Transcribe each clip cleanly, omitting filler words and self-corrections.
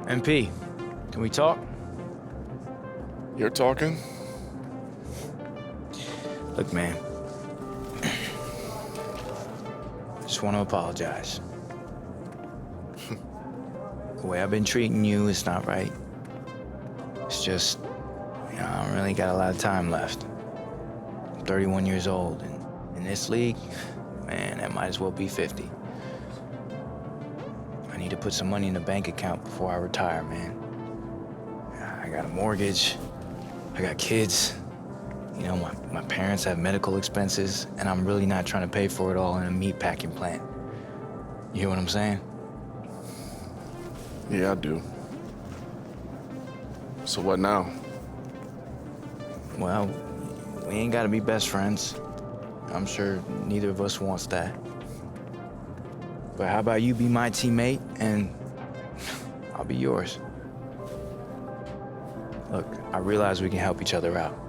MP, can we talk? You're talking? Look, man. Just want to apologize. The way I've been treating you is not right. It's just, I don't really got a lot of time left. I'm 31 years old, and in this league, man, that might as well be 50. I need to put some money in the bank account before I retire, man. I got a mortgage, I got kids. You know, my parents have medical expenses, and I'm really not trying to pay for it all in a meat packing plant. You hear what I'm saying? Yeah, I do. So what now? Well, we ain't gotta be best friends. I'm sure neither of us wants that. But how about you be my teammate, and I'll be yours. Look, I realize we can help each other out.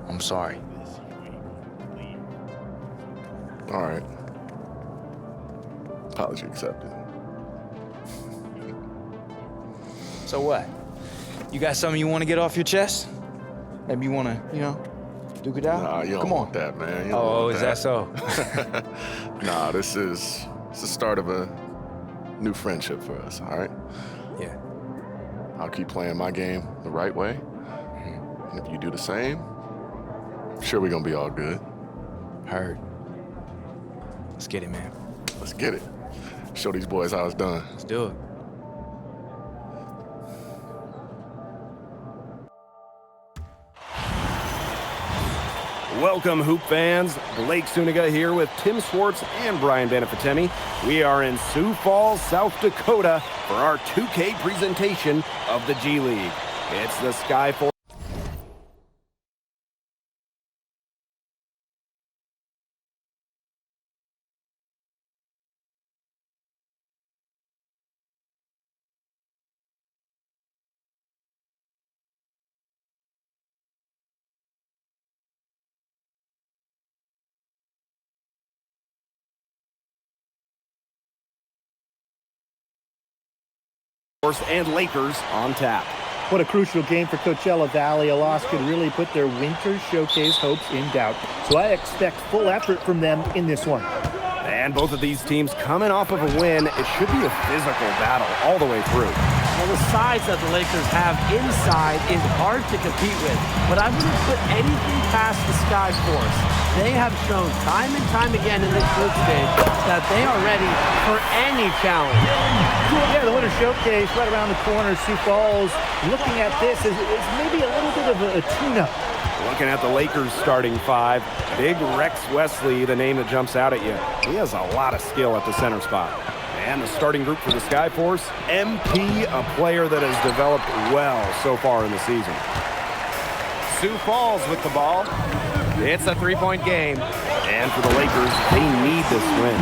I'm sorry. All right. Apology accepted. So what? You got something you want to get off your chest? Maybe you want to, duke it out? Nah, you don't Come on. want that, man. You don't Oh, want is that so? Nah, it's the start of a new friendship for us, all right? Yeah. I'll keep playing my game the right way. And if you do the same, I'm sure we're gonna be all good. Heard. Let's get it, man. Let's get it. Show these boys how it's done. Let's do it. Welcome, Hoop fans. Blake Suniga here with Tim Swartz and Brian Benefitemi. We are in Sioux Falls, South Dakota for our 2K presentation of the G League. It's the Skyforce. And Lakers on tap. What a crucial game for Coachella Valley. A loss could really put their winter showcase hopes in doubt. So I expect full effort from them in this one. And both of these teams coming off of a win. It should be a physical battle all the way through. Well, the size that the Lakers have inside is hard to compete with, but I wouldn't put anything past the Skyforce. They have shown time and time again in this group stage that they are ready for any challenge. Yeah, the Winter Showcase right around the corner. Sioux Falls looking at this as maybe a little bit of a tune-up. Looking at the Lakers starting five, Big Rex Wesley, the name that jumps out at you. He has a lot of skill at the center spot. And the starting group for the Skyforce, MP, a player that has developed well so far in the season. Sioux Falls with the ball. It's a three-point game. And for the Lakers, they need this win.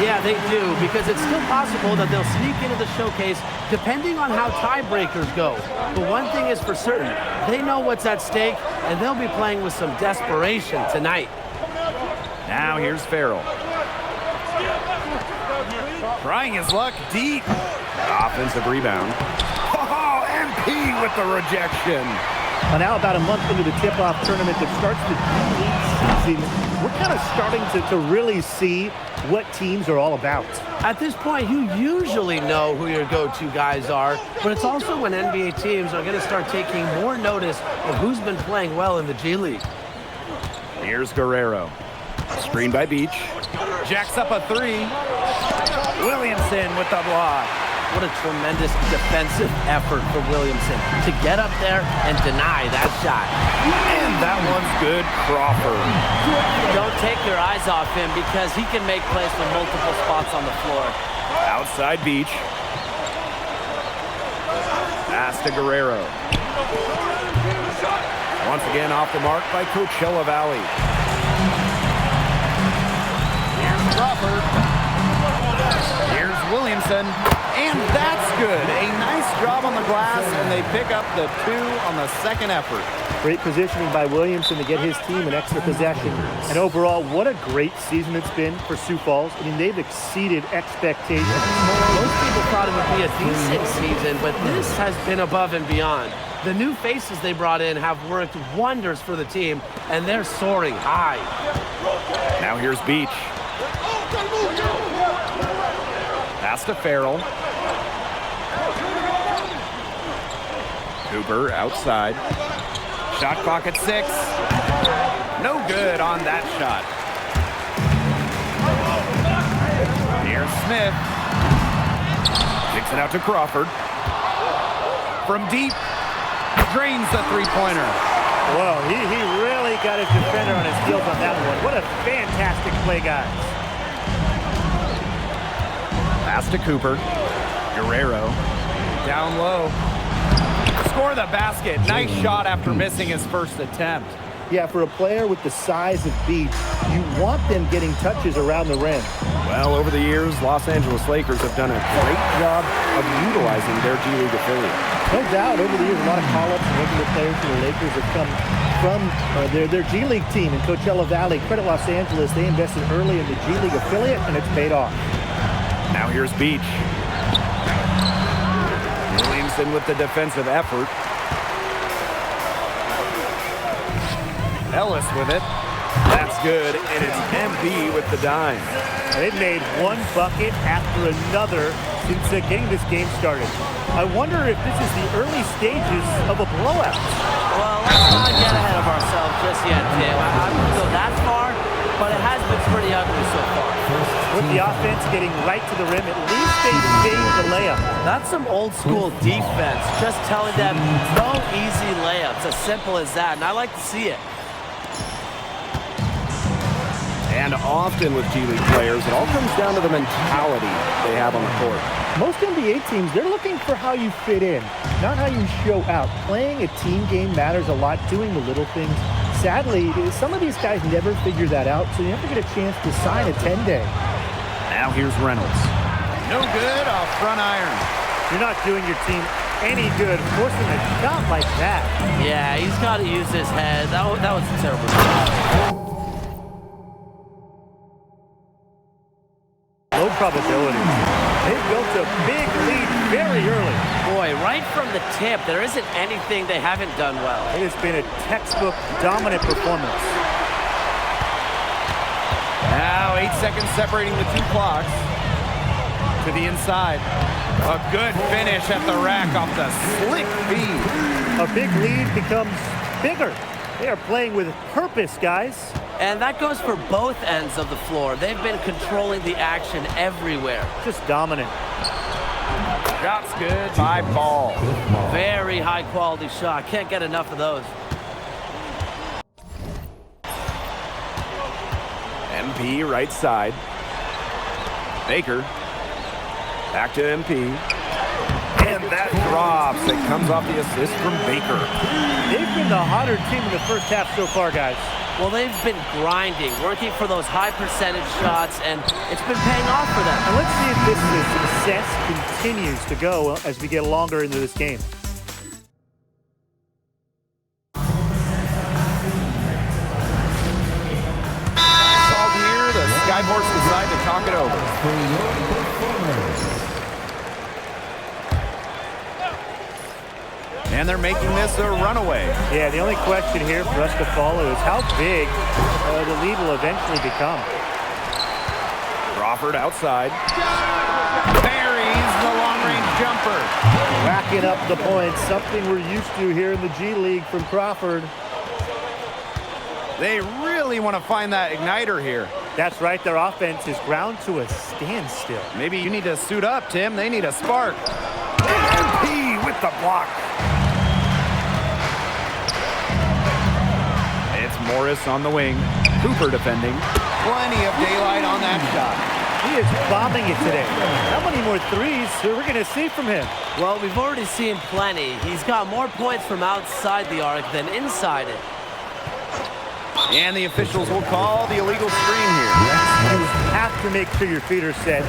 Yeah, they do, because it's still possible that they'll sneak into the showcase depending on how tiebreakers go. But one thing is for certain, they know what's at stake, and they'll be playing with some desperation tonight. Now here's Farrell. Trying his luck deep. Offensive rebound. Oh, MP with the rejection. Well, now about a month into the tip-off tournament that starts the G League season, we're kind of starting to really see what teams are all about. At this point, you usually know who your go-to guys are, but it's also when NBA teams are going to start taking more notice of who's been playing well in the G League. Here's Guerrero. Screen by Beach. Jacks up a three. Williamson with the block. What a tremendous defensive effort for Williamson to get up there and deny that shot. And that one's good, Crawford. Don't take your eyes off him because he can make plays from multiple spots on the floor. Outside Beach. Pass to Guerrero. Once again off the mark by Coachella Valley. Here's Crawford. Here's Williamson. And that's good. A nice job on the glass, and they they pick up the 2 on the second effort. Great positioning by Williamson to get his team an extra possession. And overall, what a great season it's been for Sioux Falls. I mean, they've exceeded expectations. Most people thought it would be a decent season, but this has been above and beyond. The new faces they brought in have worked wonders for the team, and they're soaring high. Now here's Beach. Pass to Farrell. Cooper outside. Shot clock at 6. No good on that shot. Here's Smith. Kicks it out to Crawford. From deep. Drains the three-pointer. Whoa, he really got his defender on his heels on that one. What a fantastic play, guys. Pass to Cooper. Guerrero. Down low. Score the basket. Nice shot after missing his first attempt. Yeah, for a player with the size of Beach, you want them getting touches around the rim. Well, over the years, Los Angeles Lakers have done a great job of utilizing their G League affiliate. No doubt, over the years, a lot of call-ups and regular players from the Lakers have come from their G League team in Coachella Valley. Credit Los Angeles, they invested early in the G League affiliate, and it's paid off. Now here's Beach. Williamson with the defensive effort. Ellis with it. That's good, and it's MP with the dime. They've made one bucket after another since getting this game started. I wonder if this is the early stages of a blowout. Well, let's not get ahead of ourselves just yet, Tim. I wouldn't go that far, but it has been pretty ugly so far. With the offense getting right to the rim, at least they saved the layup. That's some old school defense, just telling them no easy layups, as simple as that, and I like to see it. And often with G League players, it all comes down to the mentality they have on the court. Most NBA teams, they're looking for how you fit in, not how you show out. Playing a team game matters a lot, doing the little things. Sadly, some of these guys never figure that out, so you never get a chance to sign a 10-day. Now here's Reynolds. No good off front iron. You're not doing your team any good forcing a shot like that. Yeah, he's got to use his head. That was a terrible shot. Low probability. They've built a big lead very early. Boy, right from the tip, there isn't anything they haven't done well. It has been a textbook dominant performance. Now 8 seconds separating the 2 clocks. To the inside. A good finish at the rack off the slick feed. A big lead becomes bigger. They are playing with purpose, guys. And that goes for both ends of the floor. They've been controlling the action everywhere. Just dominant. Shot's good by Ball. Very high quality shot. Can't get enough of those. MP right side. Baker. Back to MP. And that drops. It comes off the assist from Baker. They've been the hotter team in the first half so far, guys. Well, they've been grinding, working for those high percentage shots, and it's been paying off for them. And let's see if this success continues to go as we get longer into this game. All here, the Skyforce decide to talk it over. And they're making this a runaway. Yeah, the only question here for us to follow is how big the lead will eventually become. Crawford outside. Buries the long-range jumper. Racking up the points, something we're used to here in the G League from Crawford. They really want to find that igniter here. That's right, their offense is ground to a standstill. Maybe you need to suit up, Tim. They need a spark. MP with the block. It's Morris on the wing. Cooper defending. Plenty of daylight on that shot. He is bombing it today. How many more threes are we going to see from him? Well, we've already seen plenty. He's got more points from outside the arc than inside it. And the officials will call the illegal screen here. You have to make sure your feet are set.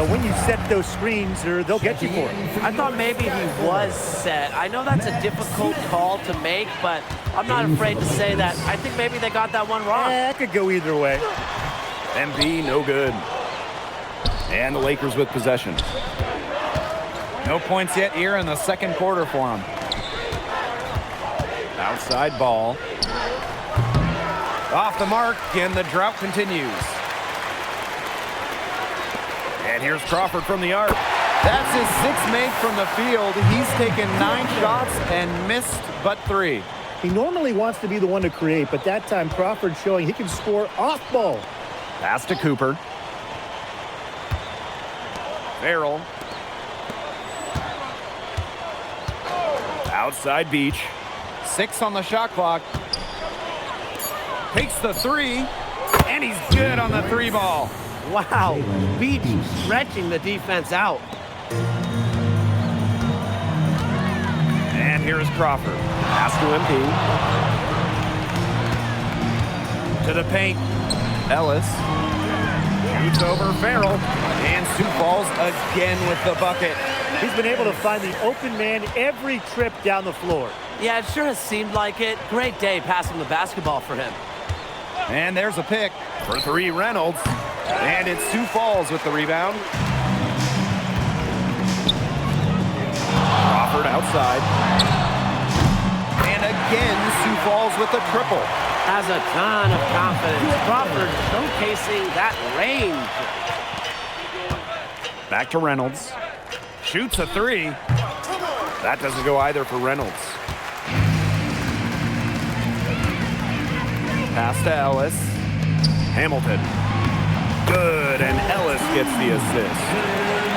When you set those screens, they'll get you for it. I thought maybe he was set. I know that's a difficult call to make, but I'm not afraid to say that I think maybe they got that one wrong. It could go either way. MP, no good. And the Lakers with possession. No points yet here in the second quarter for them. Outside ball. Off the mark, and the drought continues. And here's Crawford from the arc. That's his sixth make from the field. He's taken 9 shots and missed but 3. He normally wants to be the one to create, but that time Crawford showing he can score off ball. Pass to Cooper. Farrell. Outside Beach. 6 on the shot clock. Takes the 3, and he's good on the 3 ball. Wow, Beach stretching the defense out. And here's Crawford. Pass to MP. To the paint. Ellis. Shoots over Farrell. And Sioux Falls again with the bucket. He's been able to find the open man every trip down the floor. Yeah, it sure has seemed like it. Great day passing the basketball for him. And there's a pick. For 3, Reynolds. And it's Sioux Falls with the rebound. Crawford outside. And again, Sioux Falls with a triple. Has a ton of confidence. Crawford showcasing that range. Back to Reynolds. Shoots a 3. That doesn't go either for Reynolds. Pass to Ellis. Hamilton. Good, and Ellis gets the assist.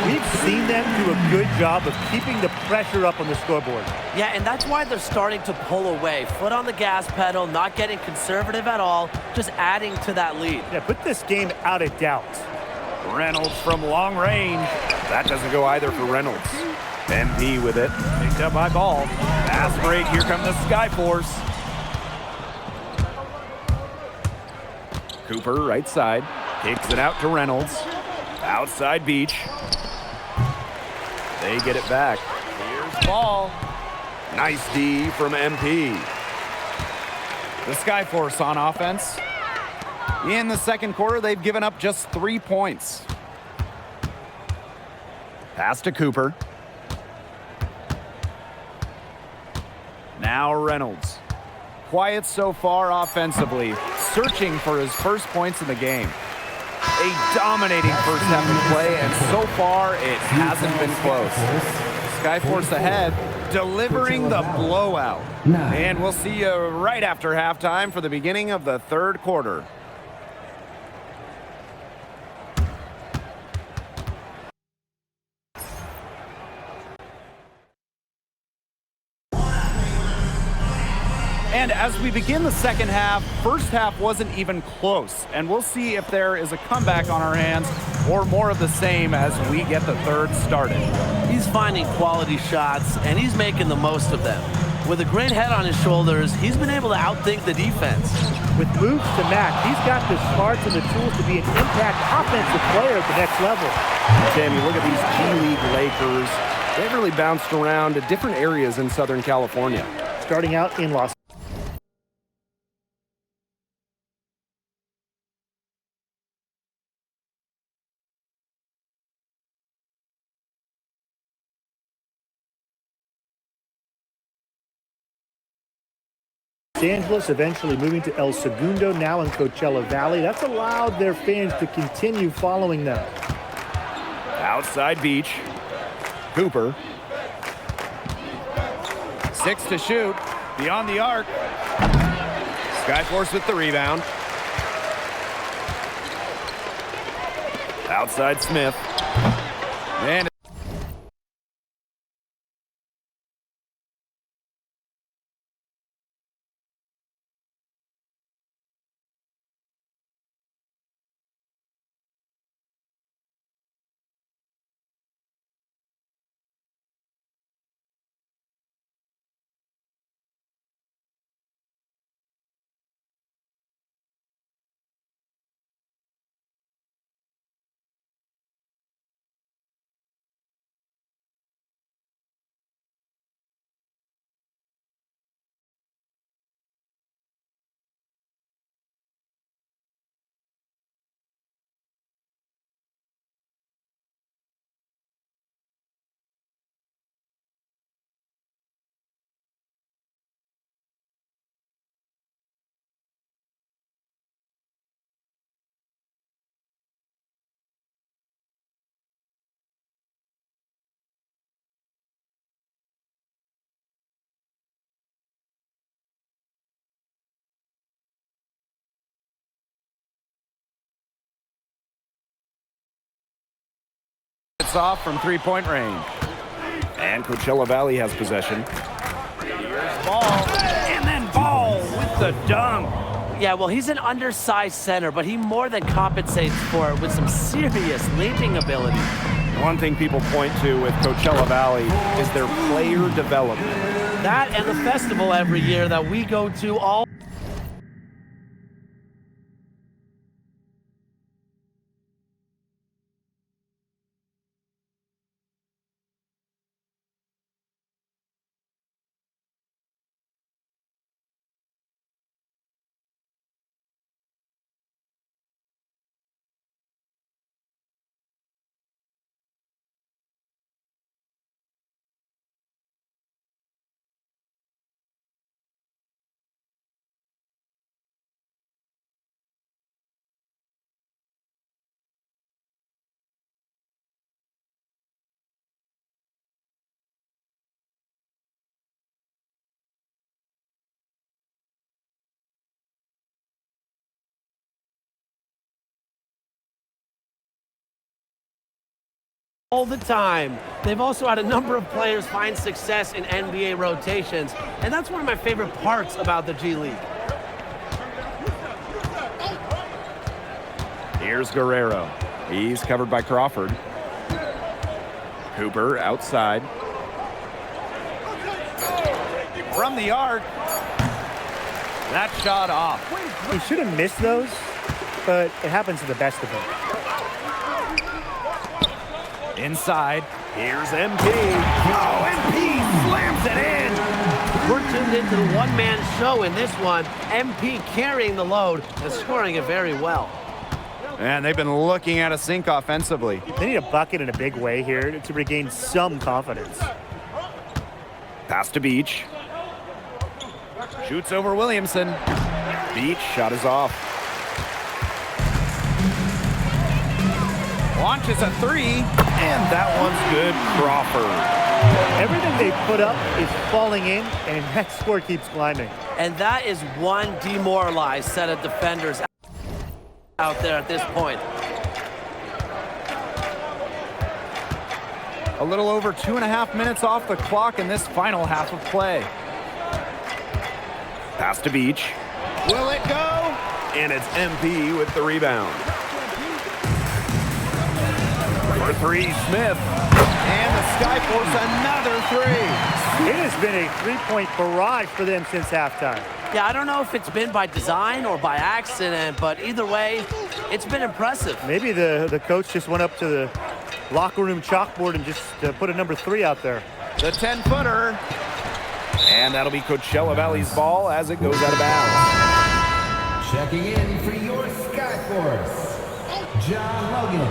We've seen them do a good job of keeping the pressure up on the scoreboard. Yeah, and that's why they're starting to pull away. Foot on the gas pedal, not getting conservative at all, just adding to that lead. Yeah, put this game out of doubt. Reynolds from long range. That doesn't go either for Reynolds. MP with it. Picked up by Ball. Pass break. Here come the Skyforce. Cooper, right side. Kicks it out to Reynolds. Outside Beach. They get it back. Here's Ball. Nice D from MP. The Skyforce on offense. In the second quarter, they've given up just 3 points. Pass to Cooper. Now Reynolds. Quiet so far offensively, searching for his first points in the game. A dominating first half of play, and so far it hasn't been close. Skyforce ahead, delivering the blowout. And we'll see you right after halftime for the beginning of the third quarter. And as we begin the second half, first half wasn't even close. And we'll see if there is a comeback on our hands or more of the same as we get the third started. He's finding quality shots, and he's making the most of them. With a great head on his shoulders, he's been able to outthink the defense. With moves to match, he's got the smarts and the tools to be an impact offensive player at the next level. Tim, you look at these G League Lakers. They've really bounced around to different areas in Southern California. Starting out in Los Angeles, eventually moving to El Segundo, now in Coachella Valley. That's allowed their fans to continue following them. Outside Beach. Cooper. 6 to shoot, beyond the arc. Skyforce with the rebound. Outside Smith. And off from three-point range. And Coachella Valley has possession. Here's Ball. And then Ball with the dunk. Yeah, well, he's an undersized center, but he more than compensates for it with some serious leaping ability. One thing people point to with Coachella Valley is their player development. That and the festival every year that we go to all. All the time. They've also had a number of players find success in NBA rotations, and that's one of my favorite parts about the G League. Here's Guerrero. He's covered by Crawford. Cooper outside. From the arc. That shot off. He should have missed those, but it happens to the best of them. Inside. Here's MP. Oh, MP slams it in. We're tuned into the one-man show in this one. MP carrying the load and scoring it very well. And they've been looking at a sink offensively. They need a bucket in a big way here to regain some confidence. Pass to Beach. Shoots over Williamson. Beach shot is off. Launches a three. And that one's good, Crawford. Everything they put up is falling in, and that score keeps climbing. And that is one demoralized set of defenders out there at this point. A little over 2.5 minutes off the clock in this final half of play. Pass to Beach. Will it go? And it's MP with the rebound. For three, Smith. And the Skyforce another three. It has been a three-point barrage for them since halftime. Yeah, I don't know if it's been by design or by accident, but either way, it's been impressive. Maybe the coach just went up to the locker room chalkboard and just put a number 3 out there. The 10-footer. And that'll be Coachella Valley's ball as it goes out of bounds. Checking in for your Skyforce, John Logan,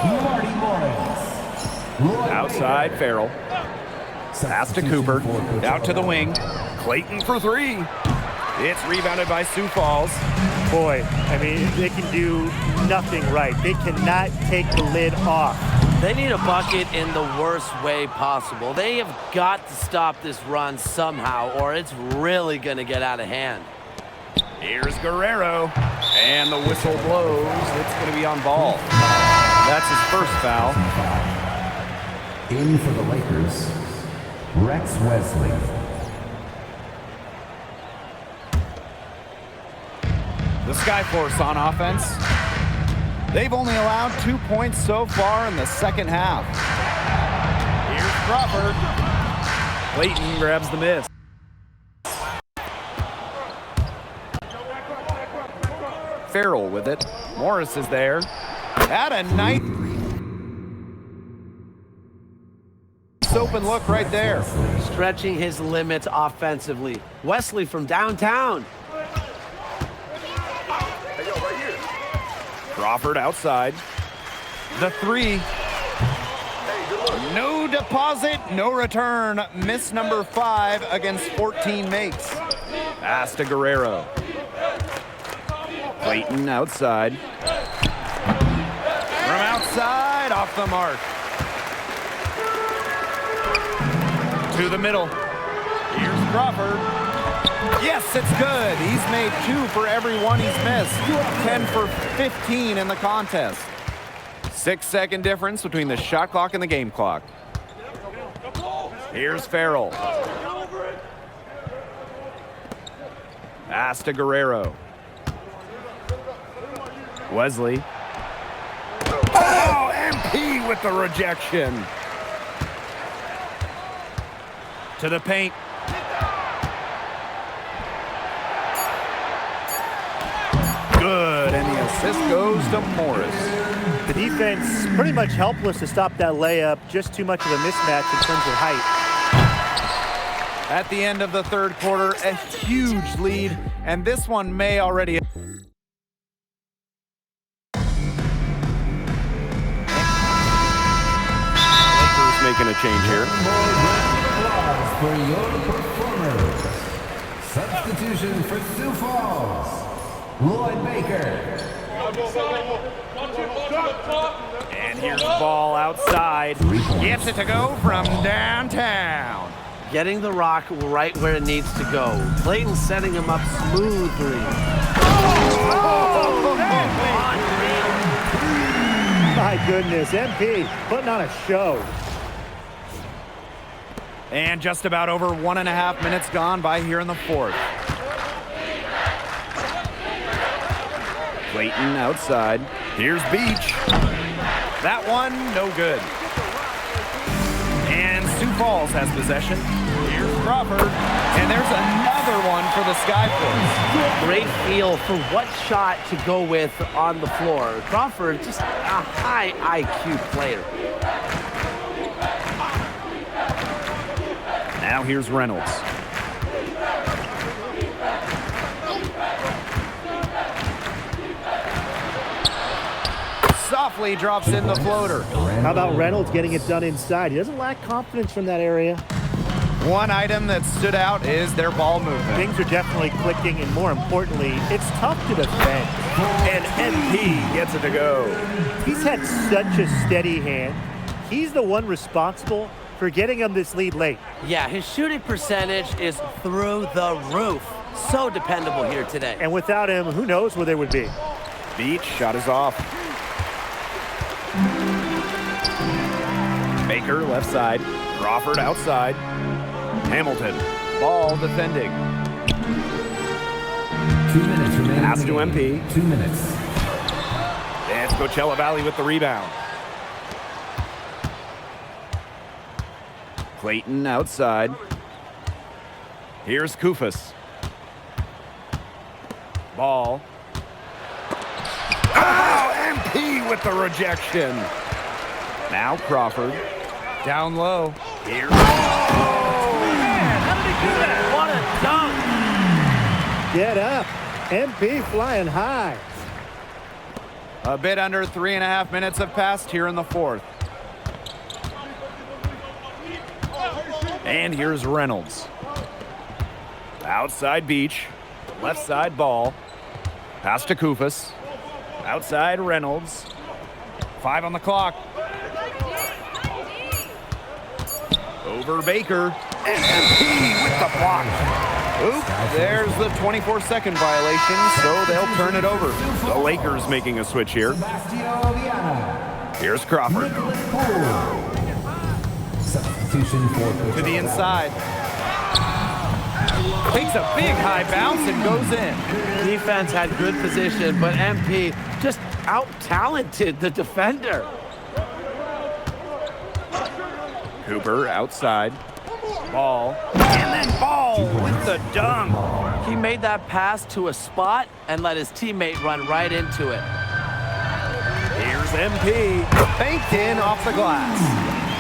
Marty Morris. Outside, Farrell. Pass to Cooper. Out to the wing. Clayton for three. It's rebounded by Sioux Falls. Boy, I mean, they can do nothing right. They cannot take the lid off. They need a bucket in the worst way possible. They have got to stop this run somehow, or it's really going to get out of hand. Here's Guerrero. And the whistle blows. It's going to be on Ball. That's his first foul. In for the Lakers, Rex Wesley. The Skyforce on offense. They've only allowed 2 points so far in the second half. Here's Crawford. Clayton grabs the miss. Farrell with it. Morris is there. At a nice open look right there. Stretching his limits offensively. Wesley from downtown. Crawford outside. The three. No deposit, no return. Miss number 5 against 14 makes. Pass to Guerrero. Clayton outside. From outside, off the mark. To the middle. Here's Crawford. Yes, it's good. He's made 2 for every one he's missed. 10 for 15 in the contest. 6-second difference between the shot clock and the game clock. Here's Farrell. Pass to Guerrero. Wesley. Oh, MP with the rejection. To the paint. Good, and the assist goes to Morris. The defense pretty much helpless to stop that layup. Just too much of a mismatch in terms of height. At the end of the third quarter, a huge lead, and this one may already... Lakers making a change here. Applause for your performers. Substitution for Sioux Falls, Lloyd Baker. And here's the ball outside. Gets it to go from downtown. Getting the rock right where it needs to go. Clayton setting him up smoothly. My goodness, MP putting on a show. And just about over 1.5 minutes gone by here in the fourth. Clayton outside. Here's Beach. That one, no good. And Sioux Falls has possession. Here's Crawford. And there's another one for the Skyforce. Great feel for what shot to go with on the floor. Crawford, just a high IQ player. Now here's Reynolds. Softly drops in the floater. How about Reynolds getting it done inside? He doesn't lack confidence from that area. One item that stood out is their ball movement. Things are definitely clicking, and more importantly, it's tough to defend. And MP gets it to go. He's had such a steady hand. He's the one responsible for getting him this lead late. Yeah, his shooting percentage is through the roof. So dependable here today. And without him, who knows where they would be. Beach shot is off. Baker left side. Crawford outside. Hamilton. Ball defending. 2 minutes remaining. Pass in to the game. MP. 2 minutes. It's Coachella Valley with the rebound. Clayton outside. Here's Kufas. Ball. Oh, MP with the rejection. Now Crawford. Down low. Here's... What a dunk! Get up. MP flying high. A bit under 3.5 minutes have passed here in the fourth. And here's Reynolds. Outside Beach. Left side Ball. Pass to Kufas. Outside Reynolds. 5 on the clock. Over Baker. And MP with the block. Oop, there's the 24-second violation, so they'll turn it over. The Lakers making a switch here. Sebastio Viana. Here's Crawford. Nicholas Poole. Substitution for To the inside. Takes a big high bounce and goes in. Defense had good position, but MP just out-talented the defender. Cooper outside. Ball. And then Ball with the dunk. He made that pass to a spot and let his teammate run right into it. Here's MP. Banked in off the glass.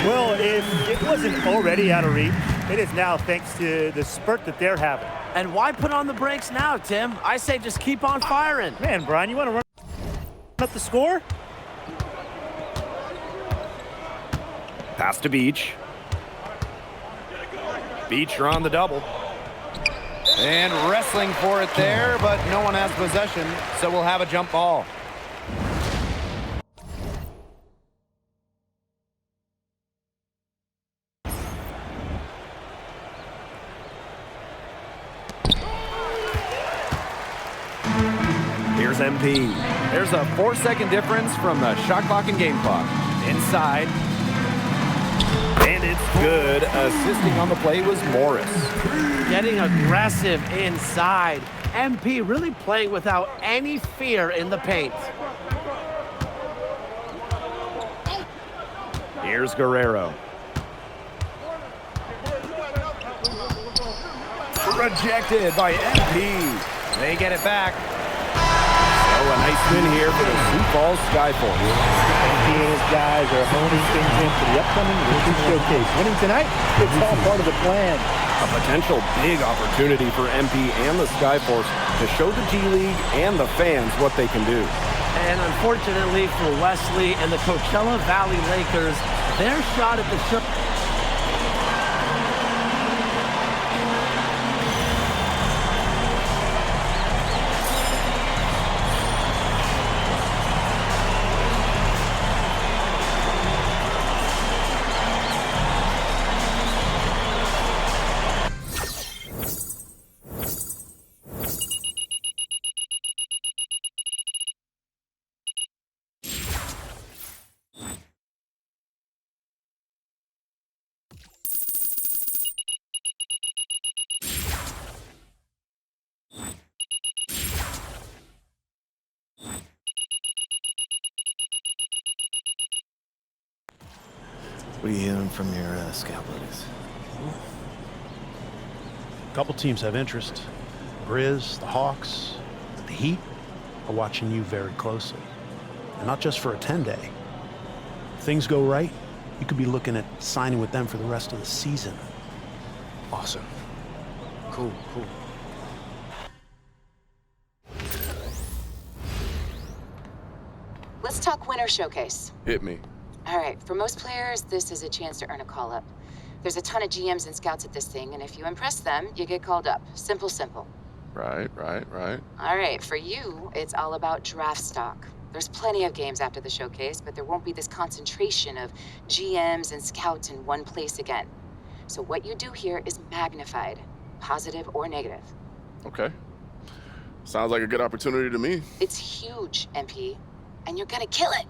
Well, if it wasn't already out of reach, it is now thanks to the spurt that they're having. And why put on the brakes now, Tim? I say just keep on firing. Man, Brian, you want to run up the score? Pass to Beach. Beach are on the double. And wrestling for it there, but no one has possession, so we'll have a jump ball. Here's MP. There's a 4-second difference from the shot clock and game clock. Inside. And it's good. Assisting on the play was Morris. Getting aggressive inside. MP really playing without any fear in the paint. Here's Guerrero. Rejected by MP. They get it back. So a nice win here for the Sioux Falls Skyforce. He and his guys are honing things in for the upcoming Rookie Showcase. Winning tonight, it's all part of the plan. A potential big opportunity for MP and the Skyforce to show the G League and the fans what they can do. And unfortunately for Wesley and the Coachella Valley Lakers, their shot at the show. What are you hearing from your scout buddies? A couple teams have interest. Grizz, the Hawks, the Heat are watching you very closely. And not just for a 10-day. If things go right, you could be looking at signing with them for the rest of the season. Awesome. Cool. Let's talk Winter Showcase. Hit me. All right, for most players, this is a chance to earn a call-up. There's a ton of GMs and scouts at this thing, and if you impress them, you get called up. Simple. Right. All right, for you, it's all about draft stock. There's plenty of games after the showcase, but there won't be this concentration of GMs and scouts in one place again. So what you do here is magnified, positive or negative. Okay. Sounds like a good opportunity to me. It's huge, MP, and you're gonna kill it.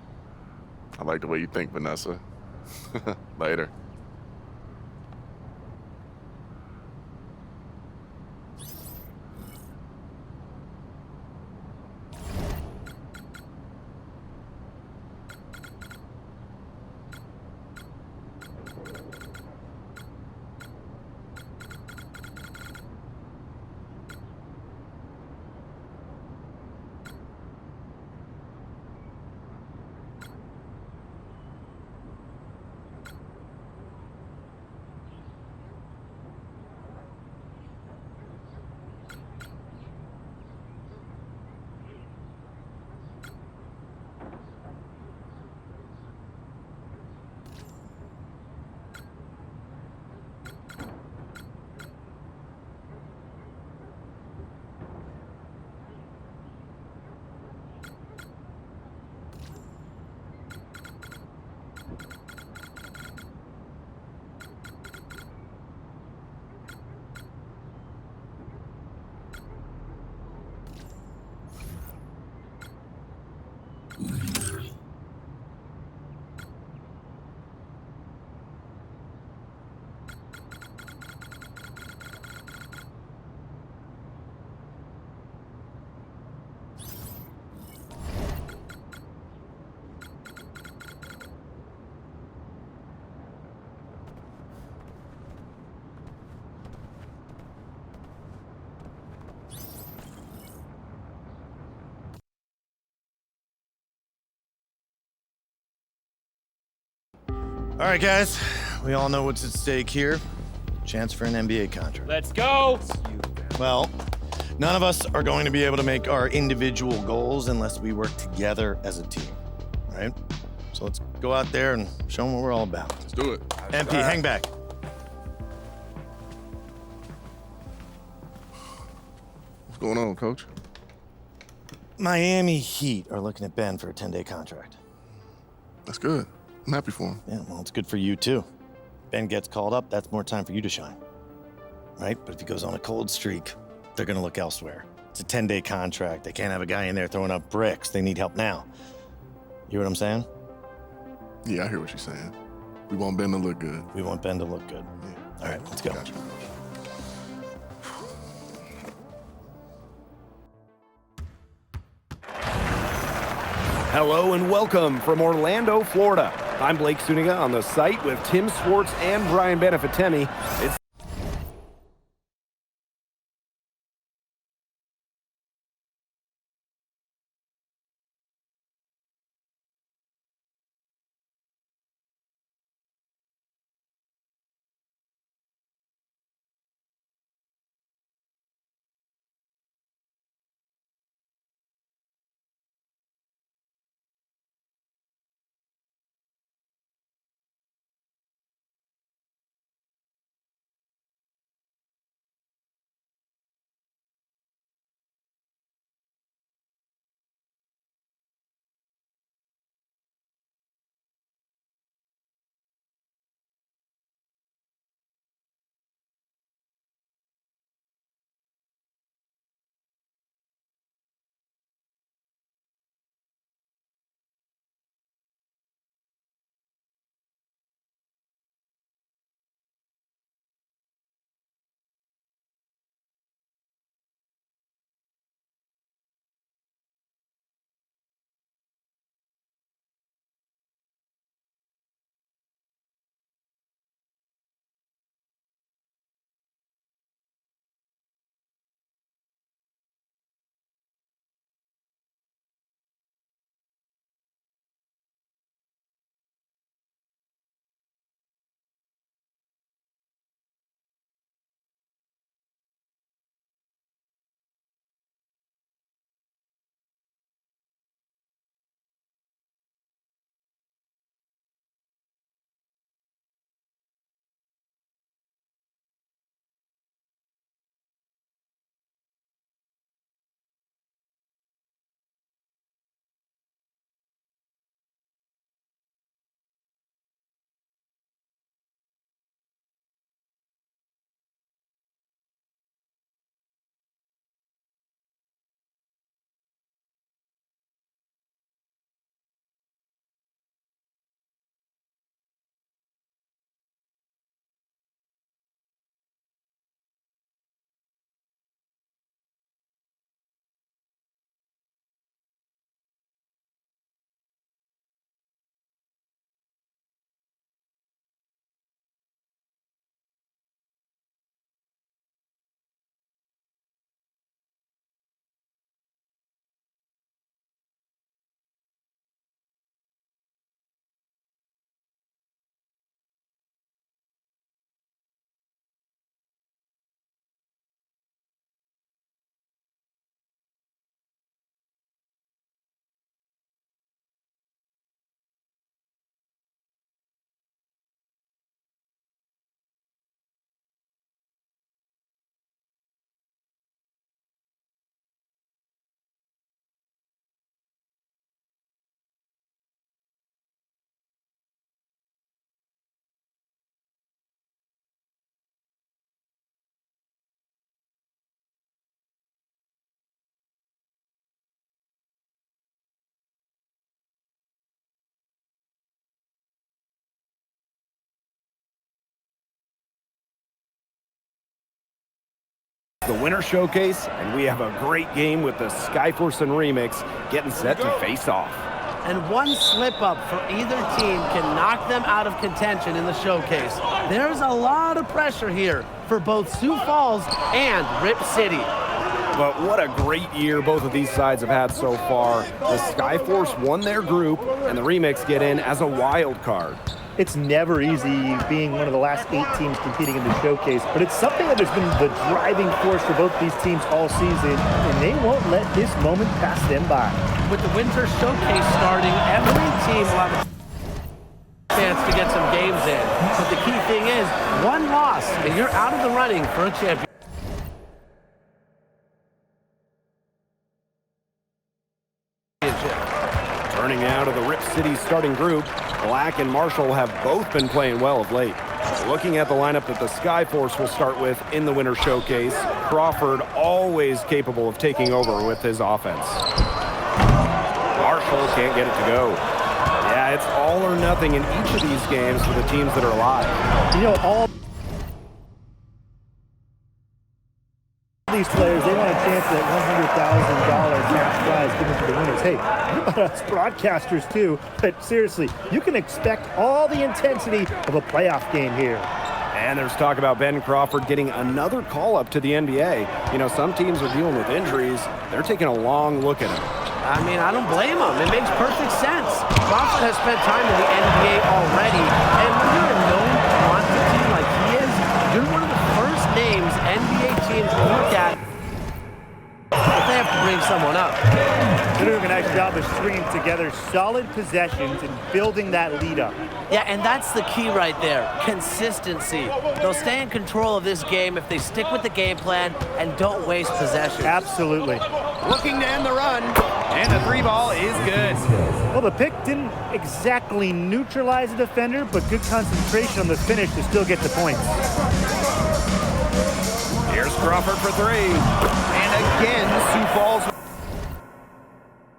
I like the way you think, Vanessa. Later. All right, guys. We all know what's at stake here. Chance for an NBA contract. Let's go. Well, none of us are going to be able to make our individual goals unless we work together as a team, right? So let's go out there and show them what we're all about. Let's do it. MP, hang back. What's going on, Coach? Miami Heat are looking at Ben for a 10-day contract. That's good. I'm happy for him. Yeah, well, it's good for you, too. Ben gets called up, that's more time for you to shine, right? But if he goes on a cold streak, they're going to look elsewhere. It's a 10-day contract. They can't have a guy in there throwing up bricks. They need help now. You hear what I'm saying? Yeah, I hear what you're saying. We want Ben to look good. We want Ben to look good. Yeah. All right, let's go. Gotcha. Hello and welcome from Orlando, Florida. I'm Blake Suniga on the site with Tim Swartz and Brian Benefitemi. It's the Winter Showcase, and we have a great game with the Skyforce and Remix getting set to face off. And one slip-up for either team can knock them out of contention in the showcase. There's a lot of pressure here for both Sioux Falls and Rip City. But what a great year both of these sides have had so far. The Skyforce won their group, and the Remix get in as a wild card. It's never easy being one of the last 8 teams competing in the showcase, but it's something that has been the driving force for both these teams all season, and they won't let this moment pass them by. With the Winter Showcase starting, every team will have a chance to get some games in. But the key thing is, one loss, and you're out of the running for a championship. Turning out of the Rip City starting group, Black and Marshall have both been playing well of late. Looking at the lineup that the Skyforce will start with in the Winter Showcase, Crawford always capable of taking over with his offense. Marshall can't get it to go. Yeah, it's all or nothing in each of these games for the teams that are alive. You know, all these players, they want a chance at $100,000 cash prize given to the winners. Hey, what about us broadcasters too? But seriously, you can expect all the intensity of a playoff game here. And there's talk about Ben Crawford getting another call-up to the NBA. You know, some teams are dealing with injuries. They're taking a long look at him. I mean, I don't blame him. It makes perfect sense. Crawford has spent time in the NBA already, and when you're a known quantity like he is, you're one of the first names NBA teams look at if they have to bring someone up. They're doing a nice job of stringing together solid possessions and building that lead up. Yeah, and that's the key right there, consistency. They'll stay in control of this game if they stick with the game plan and don't waste possession. Absolutely. Looking to end the run, and the three ball is good. Well, the pick didn't exactly neutralize the defender, but good concentration on the finish to still get the points. Here's Crawford for three. And again, Sioux Falls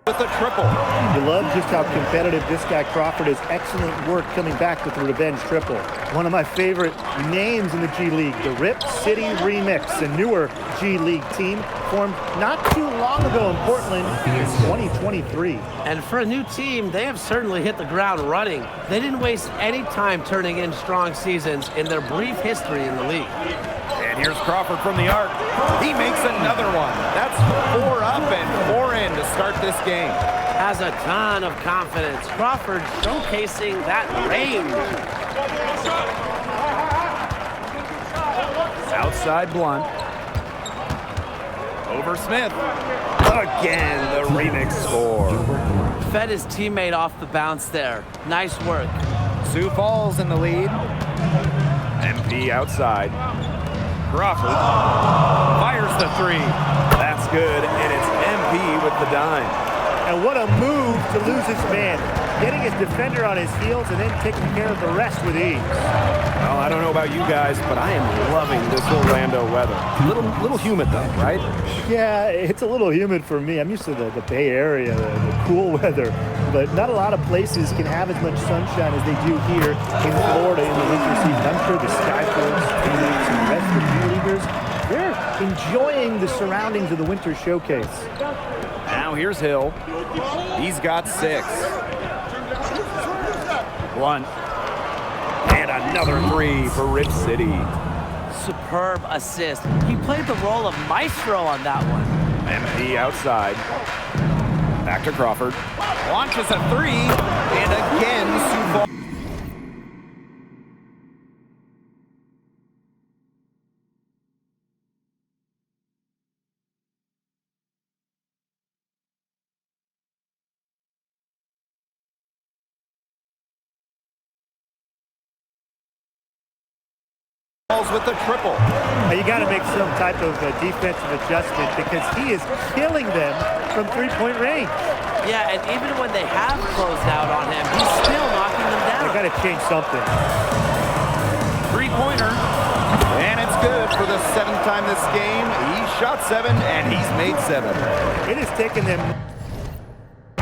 with a triple. You love just how competitive this guy Crawford is. Excellent work coming back with the revenge triple. One of my favorite names in the G League, the Rip City Remix, a newer G League team formed not too long ago in Portland in 2023. And for a new team, they have certainly hit the ground running. They didn't waste any time turning in strong seasons in their brief history in the league. And here's Crawford from the arc. He makes another one. That's 4 up and 4 in to start this game. Has a ton of confidence. Crawford showcasing that range. Outside Blunt. Over Smith. Again, the remix score. Fed his teammate off the bounce there. Nice work. Sioux Falls in the lead. MP outside. Crawford fires the three. That's good, and it's MP with the dime. And what a move to lose his man. Getting his defender on his heels and then taking care of the rest with ease. Well, I don't know about you guys, but I am loving this Orlando weather. Little humid though, right? Yeah, it's a little humid for me. I'm used to the Bay Area, the cool weather. But not a lot of places can have as much sunshine as they do here in Florida in the winter season. I'm sure the Skyforce teammates and the rest of the G-Leaguers, they're enjoying the surroundings of the Winter Showcase. Now here's Hill. He's got 6. Blunt. And another three for Rip City. Superb assist. He played the role of maestro on that one. MP outside. Back to Crawford. Launches a 3. And again, Sioux Falls. With the triple. You got to make some type of defensive adjustment because he is killing them from three-point range. Yeah, and even when they have closed out on him, he's still knocking them down. They got to change something. 3-pointer. And it's good for the 7th time this game. He shot 7 and he's made 7. It has taken them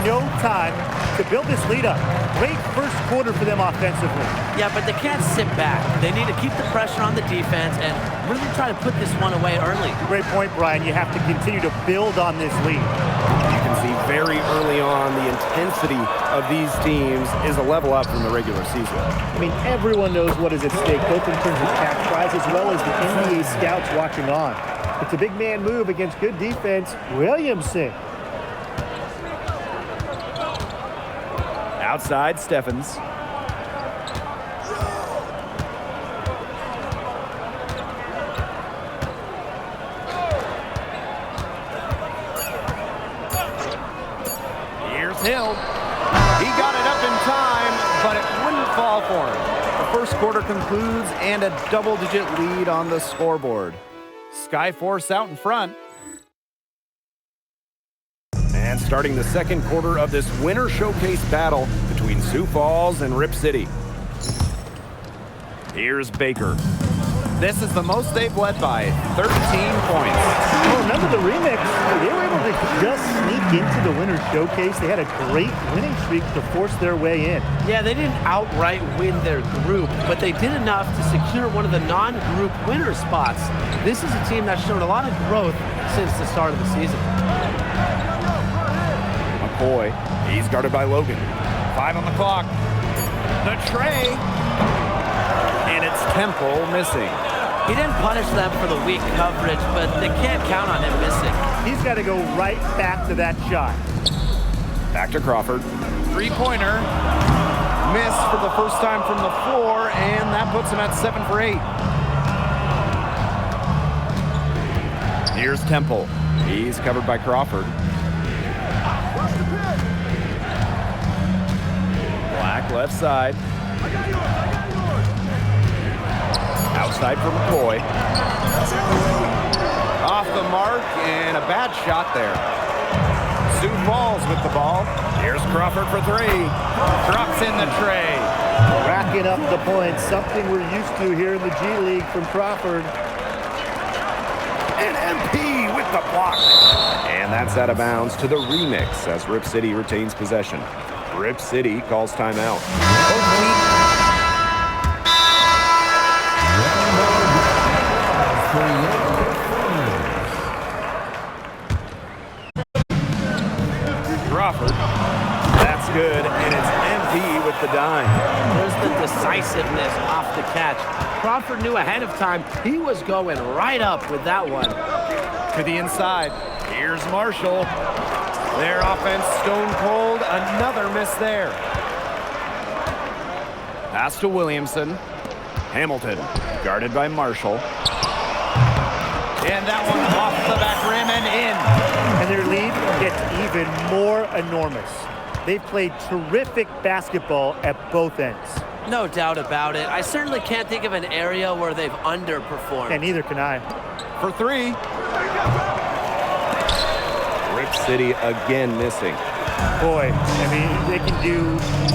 no time to build this lead up. Great first quarter for them offensively. Yeah, but they can't sit back. They need to keep the pressure on the defense and really try to put this one away early. Great point, Brian. You have to continue to build on this lead. You can see very early on the intensity of these teams is a level up from the regular season. I mean, everyone knows what is at stake, both in terms of cash prize as well as the NBA scouts watching on. It's a big man move against good defense. Williamson. Outside, Steffens. Here's Hill. He got it up in time, but it wouldn't fall for him. The first quarter concludes and a double-digit lead on the scoreboard. Skyforce out in front. And starting the second quarter of this Winter Showcase battle between Sioux Falls and Rip City. Here's Baker. This is the most they've led by, 13 points. Oh, remember the remix? They were able to just sneak into the winner's showcase. They had a great winning streak to force their way in. Yeah, they didn't outright win their group, but they did enough to secure one of the non-group winner spots. This is a team that's shown a lot of growth since the start of the season. McCoy, he's guarded by Logan. 5 on the clock. The tray. And it's Temple missing. He didn't punish them for the weak coverage, but they can't count on him missing. He's got to go right back to that shot. Back to Crawford. Three-pointer. Missed for the first time from the floor, and that puts him at 7 for 8. Here's Temple. He's covered by Crawford. Black left side. Outside for McCoy. Off the mark, and a bad shot there. Sioux Falls with the ball. Here's Crawford for 3. Drops in the tray. Racking up the points, something we're used to here in the G League from Crawford. And MP with the block. And that's out of bounds to the remix as Rip City retains possession. Rip City calls timeout. Crawford. That's good, and it's MP with the dime. There's the decisiveness off the catch. Crawford knew ahead of time he was going right up with that one. To the inside. Here's Marshall. Their offense stone cold. Another miss there. Pass to Williamson. Hamilton guarded by Marshall. And that one off the back rim and in. And their lead gets even more enormous. They've played terrific basketball at both ends. No doubt about it. I certainly can't think of an area where they've underperformed. And neither can I. For 3. Rip City again missing. Boy, I mean, they can do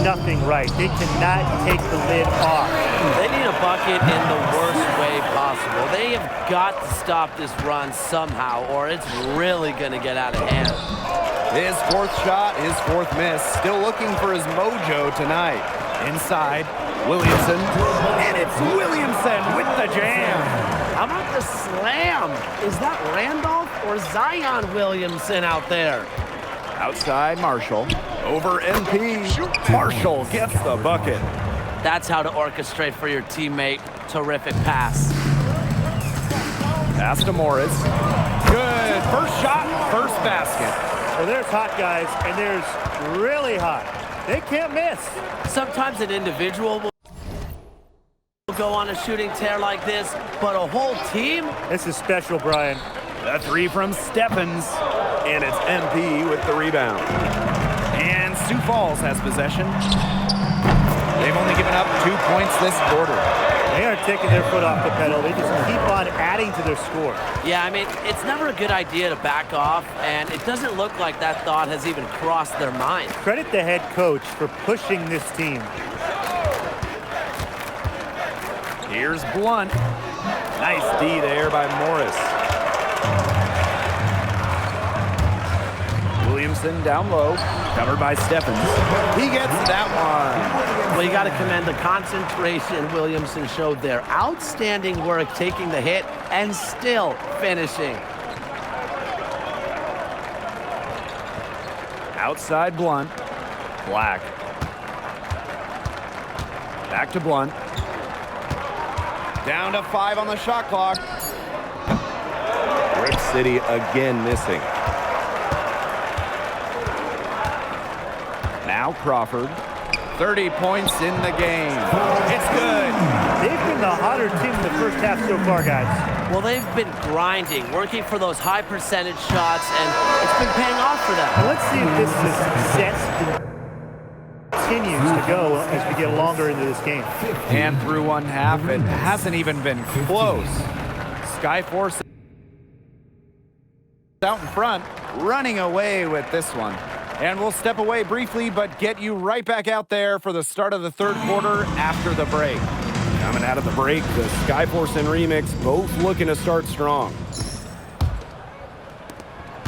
nothing right. They cannot take the lid off. They need a bucket in the worst way possible. They have got to stop this run somehow, or it's really going to get out of hand. His 4th shot, his 4th miss. Still looking for his mojo tonight. Inside, Williamson. And it's Williamson with the jam. How about the slam? Is that Randolph or Zion Williamson out there? Outside, Marshall. Over MP. Marshall gets the bucket. That's how to orchestrate for your teammate. Terrific pass. Pass to Morris. Good. First shot, first basket. So there's hot guys, and there's really hot. They can't miss. Sometimes an individual will go on a shooting tear like this, but a whole team? This is special, Brian. The 3 from Stephens, and it's MP with the rebound. And Sioux Falls has possession. They've only given up 2 points this quarter. They aren't taking their foot off the pedal. They just keep on adding to their score. Yeah, I mean, it's never a good idea to back off, and it doesn't look like that thought has even crossed their mind. Credit the head coach for pushing this team. Here's Blunt. Nice D there by Morris. Williamson down low, covered by Stephens. He gets that one. Well, you got to commend the concentration Williamson showed there. Outstanding work taking the hit and still finishing. Outside Blunt. Black. Back to Blunt. Down to 5 on the shot clock. Rip City again missing. Now Crawford. 30 points in the game. It's good. They've been the hotter team in the first half so far, guys. Well, they've been grinding, working for those high percentage shots, and it's been paying off for them. Now let's see if this success continues to go as we get longer into this game. And through one half, it hasn't even been close. Skyforce out in front, running away with this one. And we'll step away briefly, but get you right back out there for the start of the third quarter after the break. Coming out of the break, the Skyforce and Remix both looking to start strong.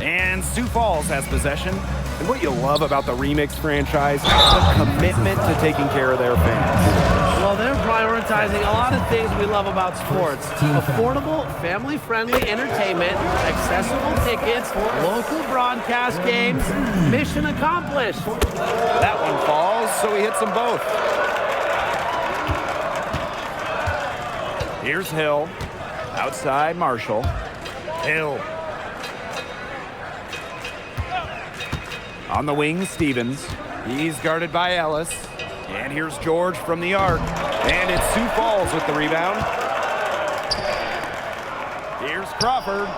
And Sioux Falls has possession. And what you love about the Remix franchise, the commitment to taking care of their fans. Well, they're prioritizing a lot of things we love about sports. Affordable, family-friendly entertainment, accessible tickets, local broadcast games. Mission accomplished. That one falls, so he hits them both. Here's Hill. Outside Marshall. Hill. On the wing, Stevens. He's guarded by Ellis. And here's George from the arc. And it's Sioux Falls with the rebound. Here's Crawford.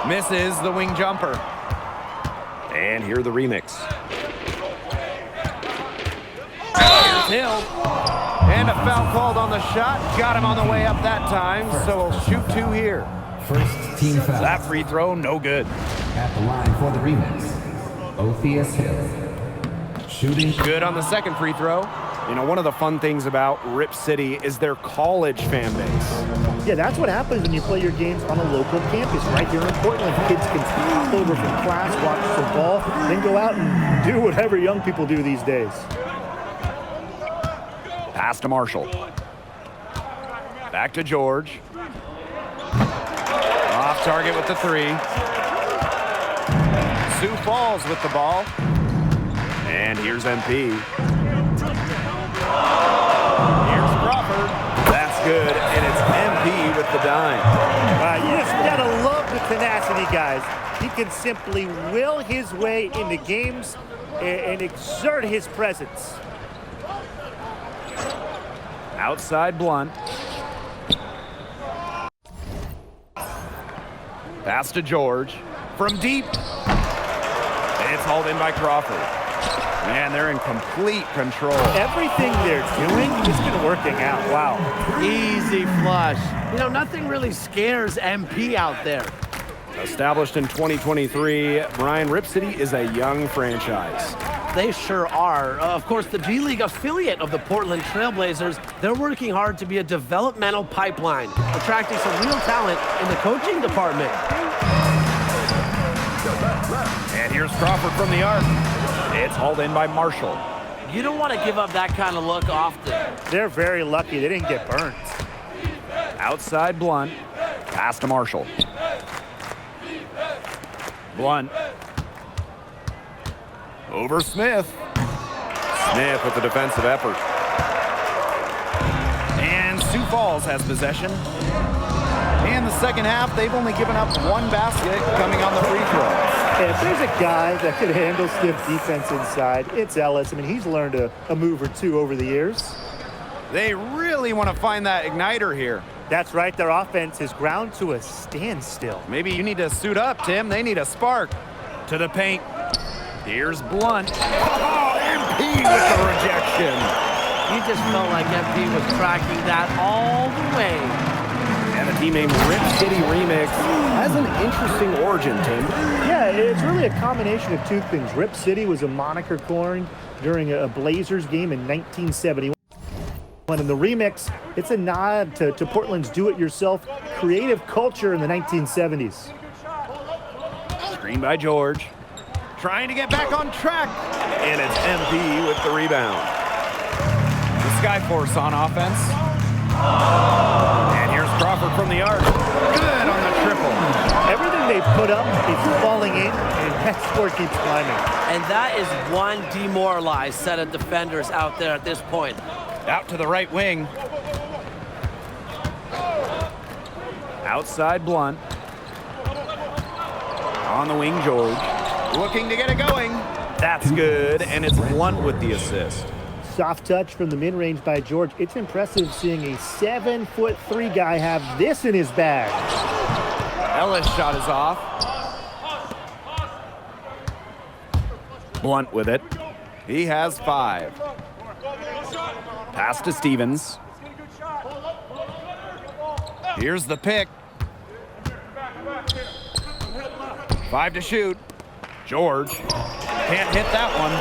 Misses the wing jumper. And here the Remix. Here's Hill. And a foul called on the shot. Got him on the way up that time, so he'll shoot 2 here. First team foul. That free throw, no good. At the line for the Remix, Ophius Hill. Shooting Good on the second free throw. You know, one of the fun things about Rip City is their college fan base. Yeah, that's what happens when you play your games on a local campus right here in Portland. Kids can stop over from class, watch some ball, then go out and do whatever young people do these days. Pass to Marshall. Back to George. Off target with the 3. Sioux Falls with the ball. And here's MP. Here's Crawford. That's good, and it's MP with the dime. You just gotta love the tenacity, guys. He can simply will his way into games and exert his presence. Outside Blunt. Pass to George. From deep. It's hauled in by Crawford. Man, they're in complete control. Everything they're doing has been working out. Wow. Easy flush. You know, nothing really scares MP out there. Established in 2023, Brian, Rip City is a young franchise. They sure are. Of course, the G League affiliate of the Portland Trailblazers, they're working hard to be a developmental pipeline, attracting some real talent in the coaching department. And here's Crawford from the arc. It's hauled in by Marshall. You don't want to give up that kind of look often. They're very lucky they didn't get burnt. Outside Blunt. Pass to Marshall. Blunt. Over Smith. Smith with the defensive effort. And Sioux Falls has possession. In the second half, they've only given up 1 basket coming on the free throw. If there's a guy that could handle stiff defense inside, it's Ellis. I mean, he's learned a move or 2 over the years. They really want to find that igniter here. That's right. Their offense is ground to a standstill. Maybe you need to suit up, Tim. They need a spark. To the paint. Here's Blunt. Oh, MP with the rejection. You just felt like MP was tracking that all the way. And the team named Rip City Remix has an interesting origin, Tim. Yeah, it's really a combination of 2 things. Rip City was a moniker coined during a Blazers game in 1971. And the Remix, it's a nod to Portland's do-it-yourself creative culture in the 1970s. Screen by George. Trying to get back on track. And it's MP with the rebound. The Skyforce on offense. And here's Crawford from the arc. Good on the triple. Everything they put up is falling in, and that score keeps climbing. And that is one demoralized set of defenders out there at this point. Out to the right wing. Outside Blunt. On the wing, George. Looking to get it going. That's good, and it's Blunt with the assist. Soft touch from the mid-range by George. It's impressive seeing a 7'3" guy have this in his bag. Ellis shot is off. Blunt with it. He has 5. Pass to Stevens. Here's the pick. 5 to shoot. George. Can't hit that one.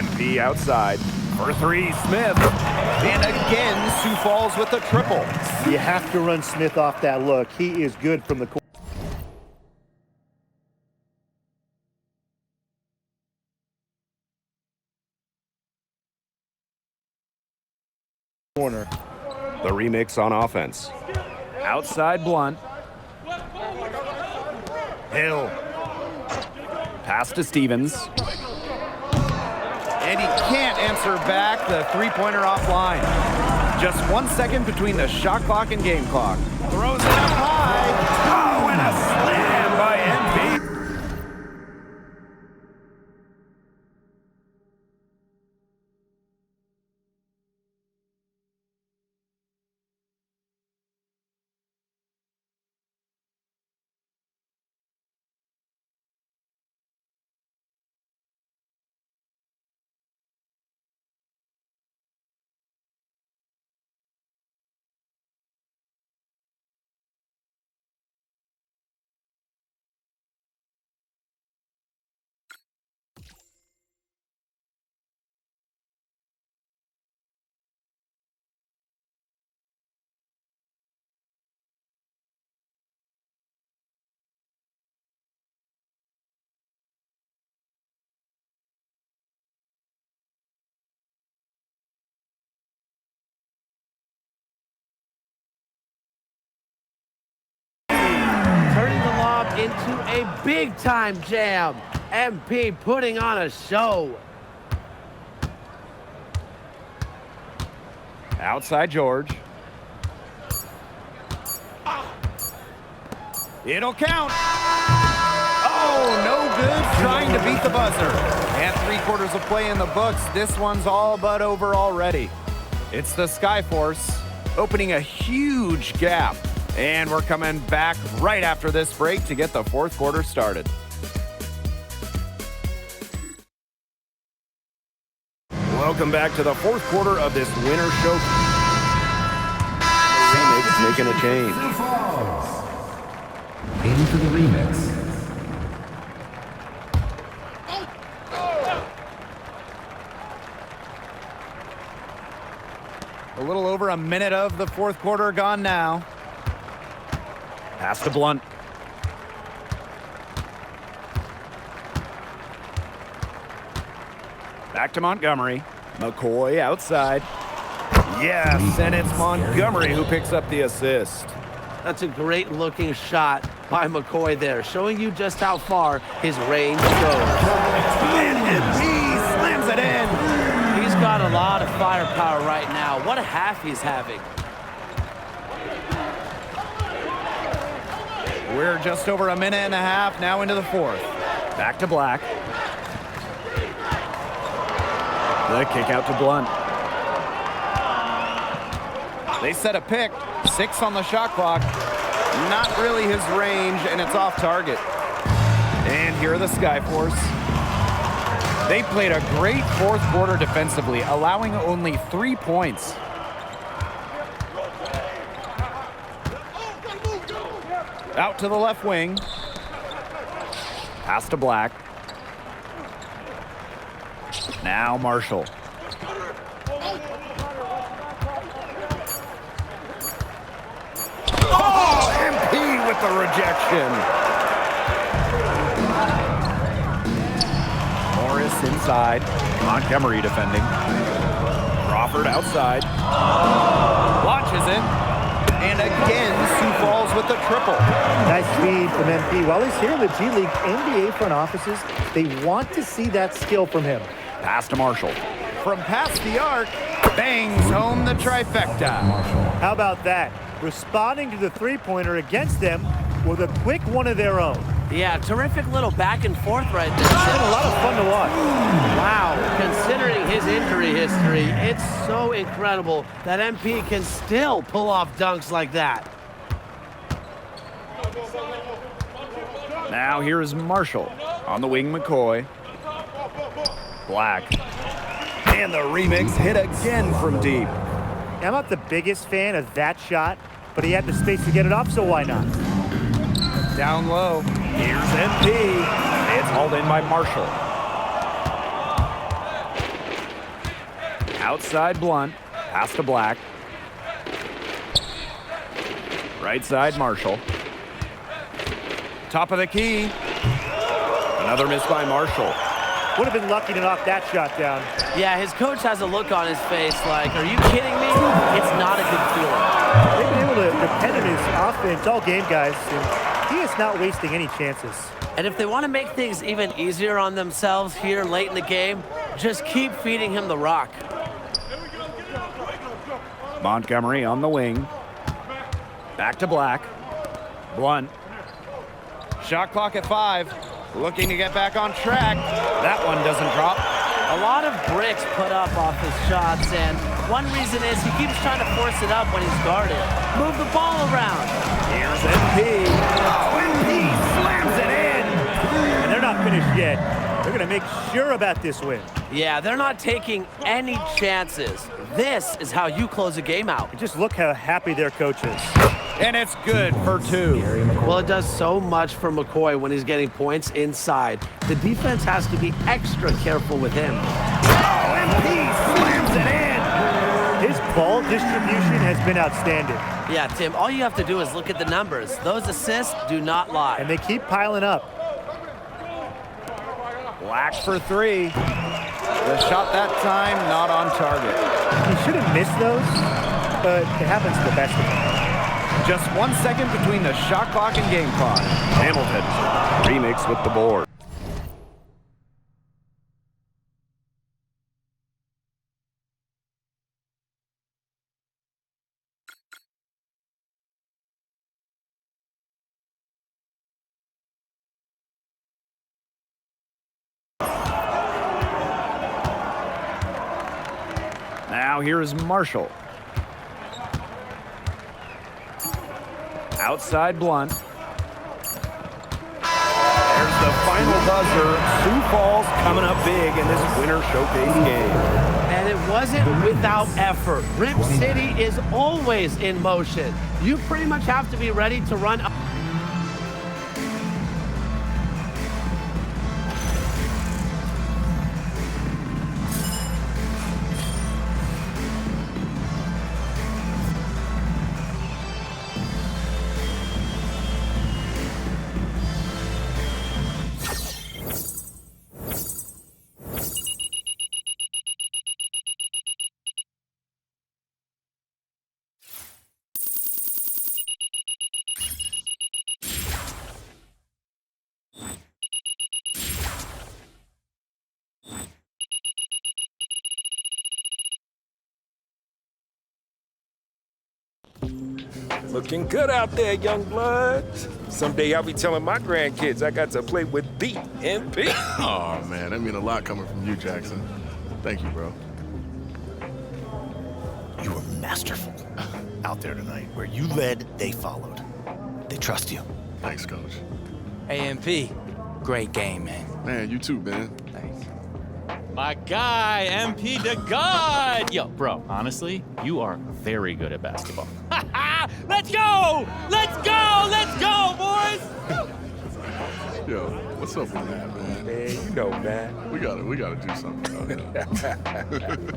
MP outside. For three, Smith. And again, Sioux Falls with a triple. You have to run Smith off that look. He is good from the corner. The remix on offense. Outside Blunt. Hill. Pass to Stevens. And he can't answer back the three-pointer offline. Just 1 second between the shot clock and game clock. Throws it up high. Oh, and a slam by MP. Turning the lob into a big-time jam. MP putting on a show. Outside George. It'll count. Oh, no good. Trying to beat the buzzer. And 3/4 of play in the books. This one's all but over already. It's the Skyforce opening a huge gap. And we're coming back right after this break to get the fourth quarter started. Welcome back to the fourth quarter of this winter show. The remix making a change. Into the remix. A little over a minute of the fourth quarter gone now. Pass to Blunt. Back to Montgomery. McCoy outside. Yes, and it's Montgomery who picks up the assist. That's a great looking shot by McCoy there, showing you just how far his range goes. And he slams it in. He's got a lot of firepower right now. What a half he's having. We're just over a minute and a half now into the fourth. Back to Black. The kick out to Blunt. They set a pick. 6 on the shot clock. Not really his range, and it's off target. And here are the Skyforce. They played a great fourth quarter defensively, allowing only 3 points. Out to the left wing. Pass to Black. Now Marshall. Oh, MP with the rejection. Morris inside. Montgomery defending. Crawford outside. Launches it. And again, Sioux Falls with the triple. Nice speed from MP. While he's here in the G League, NBA front offices, they want to see that skill from him. Pass to Marshall. From past the arc, bangs home the trifecta. How about that? Responding to the three-pointer against them with a quick one of their own. Yeah, terrific little back and forth right there. It's been a lot of fun to watch. Wow, considering his injury history, it's so incredible that MP can still pull off dunks like that. Now here is Marshall. On the wing, McCoy. Black. And the remix hit again from deep. I'm not the biggest fan of that shot, but he had the space to get it off, so why not? Down low. Here's MP. It's hauled in by Marshall. Outside Blunt. Pass to Black. Right side Marshall. Top of the key. Another miss by Marshall. Would have been lucky to knock that shot down. Yeah, his coach has a look on his face like, are you kidding me? It's not a good feeling. They've been able to depend on his offense all game, guys, and he is not wasting any chances. And if they want to make things even easier on themselves here late in the game, just keep feeding him the rock. Montgomery on the wing. Back to Black. Blunt. Shot clock at 5. Looking to get back on track. That one doesn't drop. A lot of bricks put up off his shots, and one reason is he keeps trying to force it up when he's guarded. Move the ball around. Here's MP. Oh, MP slams it in. And they're not finished yet. They're going to make sure about this win. Yeah, they're not taking any chances. This is how you close a game out. And just look how happy their coach is. And it's good for 2. Well, it does so much for McCoy when he's getting points inside. The defense has to be extra careful with him. Oh, MP slams it in. His ball distribution has been outstanding. Yeah, Tim, all you have to do is look at the numbers. Those assists do not lie. And they keep piling up. Black for 3. The shot that time not on target. He should have missed those, but it happens to the best of them. Just 1 second between the shot clock and game clock. Hamilton remix with the board. Now here is Marshall. Outside Blunt. There's the final buzzer. Sioux Falls coming up big in this winter showcase game. And it wasn't without effort. Rip City is always in motion. You pretty much have to be ready to run. Looking good out there, young bloods. Someday I'll be telling my grandkids I got to play with the MP. Oh, man, that means a lot coming from you, Jackson. Thank you, bro. You were masterful out there tonight. Where you led, they followed. They trust you. Thanks, Coach. AMP, great game, man. Man, you too, man. Thanks. My guy, MP to God! Yo, bro, honestly, you are very good at basketball. Let's go! Let's go! Let's go, boys! Yo, what's up with that, man? Man, you know, man. We gotta do something about that.